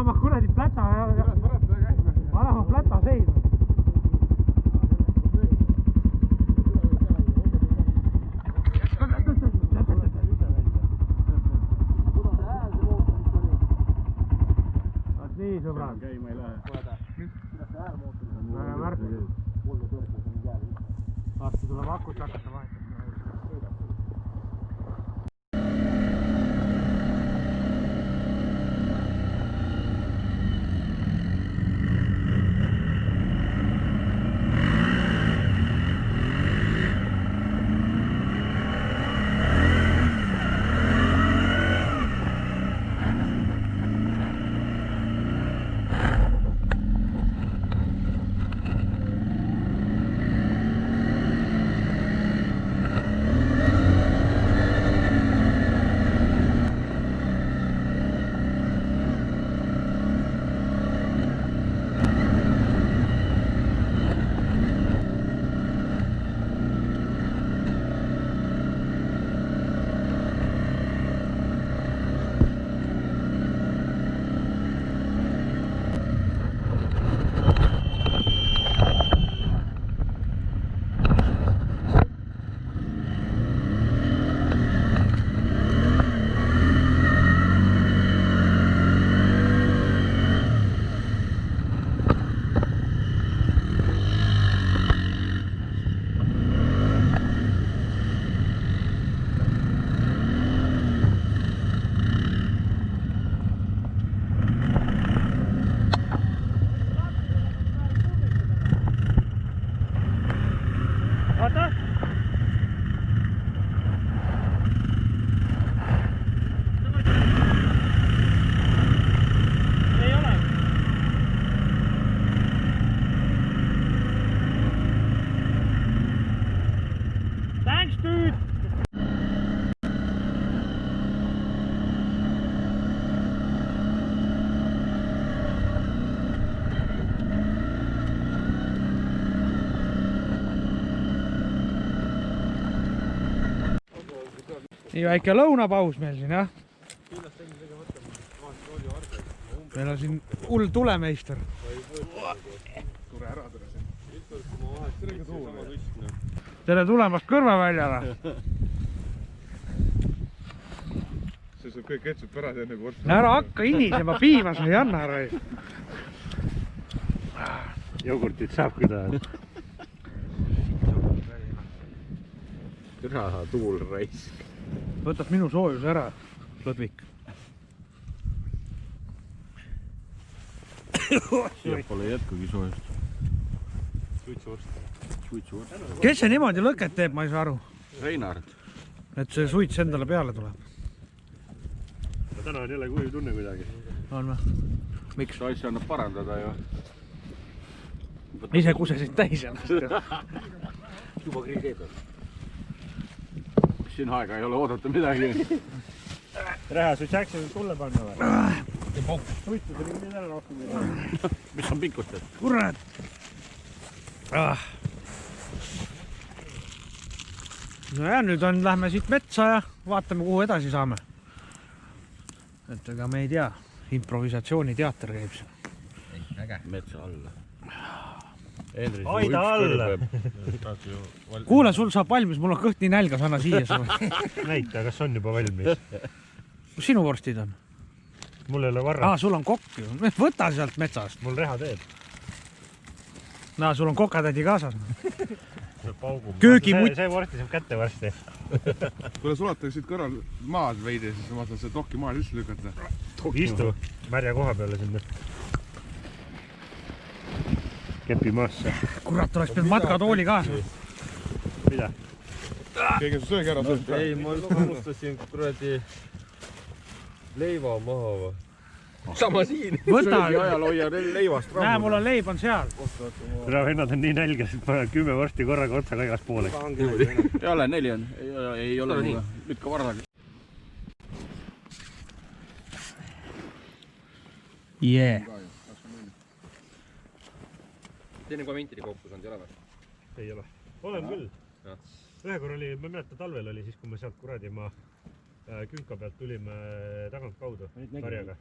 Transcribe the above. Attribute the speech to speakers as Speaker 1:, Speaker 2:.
Speaker 1: ma kuradi pläta seina. Nii sõbrad.
Speaker 2: Käima ei lähe.
Speaker 1: Kuidas see äärmootor on? Väga märk. Mulle tõestas on jääl. Varsti tuleb akut hakata vahetama. Nii väike lõunapaus meil siin, jah? Meil on siin hull tulemeister.
Speaker 2: Tule ära tere siin.
Speaker 1: Tere tulemast kõrvaväljale.
Speaker 2: See saab kõik etsud pärad enne kui orta.
Speaker 1: Ära hakka inisema, piima sa ei anna ära.
Speaker 3: Jogurtit saab küda. Türa tuul raisk.
Speaker 1: Võtab minu soojus ära, Lõdvik.
Speaker 3: Siia pole jätkugi soojust. Suitsuvorst.
Speaker 1: Kes see niimoodi lõket teeb, ma ei saa aru.
Speaker 3: Reinard.
Speaker 1: Et see suits endale peale tuleb.
Speaker 3: Täna on jälle kuiv tunne kuidagi.
Speaker 1: On või? Miks?
Speaker 3: See asja annab parandada ju.
Speaker 1: Ise kusesid täis ennast.
Speaker 3: Juba kriis eebel. Siin aega ei ole oodata midagi.
Speaker 4: Reha, sa tšäksid tulle panna või? Suitu tuli nii ära rohkem.
Speaker 3: Mis on pinkustad?
Speaker 1: Kurat! No ja nüüd lähme siit metsa ja vaatame, kuhu edasi saame. Et ega me ei tea, improvisatsiooniteater käib siin.
Speaker 3: Äge. Metsa alla.
Speaker 4: Aida alla!
Speaker 1: Kuule, sul saab valmis, mul on kõht nii nälgas, anna siia sulle.
Speaker 4: Näita, kas on juba valmis?
Speaker 1: Kus sinu vorstid on?
Speaker 4: Mul ei ole varra.
Speaker 1: Sul on kokk ju. Võta sealt metsast.
Speaker 4: Mul reha teeb.
Speaker 1: Sul on kokatädi kaasas.
Speaker 4: Köögimutt. See vorsti saab kätte varsti.
Speaker 2: Kuule, sulatage siit kõrval maad veidi, siis ma saan see tokki maal üldse lükata.
Speaker 4: Istu märja koha peale sinna. Kepi maasse.
Speaker 1: Kurat, oleks peal matkatooli kaasa.
Speaker 4: Mida?
Speaker 2: Keegi su söögi ära sööb ka?
Speaker 5: Ei, ma unustasin kuradi leiva maha või? Sama siin.
Speaker 1: Võta!
Speaker 3: Ajal hoia leivast rahu.
Speaker 1: Näe, mul on leib on seal.
Speaker 4: Türa vennad on nii nälgas, et ma 10 vorsti korraga otsa kaigas pooleks.
Speaker 3: Ei ole, 4 on. Ei ole muga. Lükka vardaga.
Speaker 1: Yeah.
Speaker 5: Teine komentiri koopus on, ei ole või?
Speaker 4: Ei ole. Olen küll. Ühe korra oli, ma mäleta talvel oli siis, kui me sealt kuradi künka pealt tulime tagant kaudu karjaga.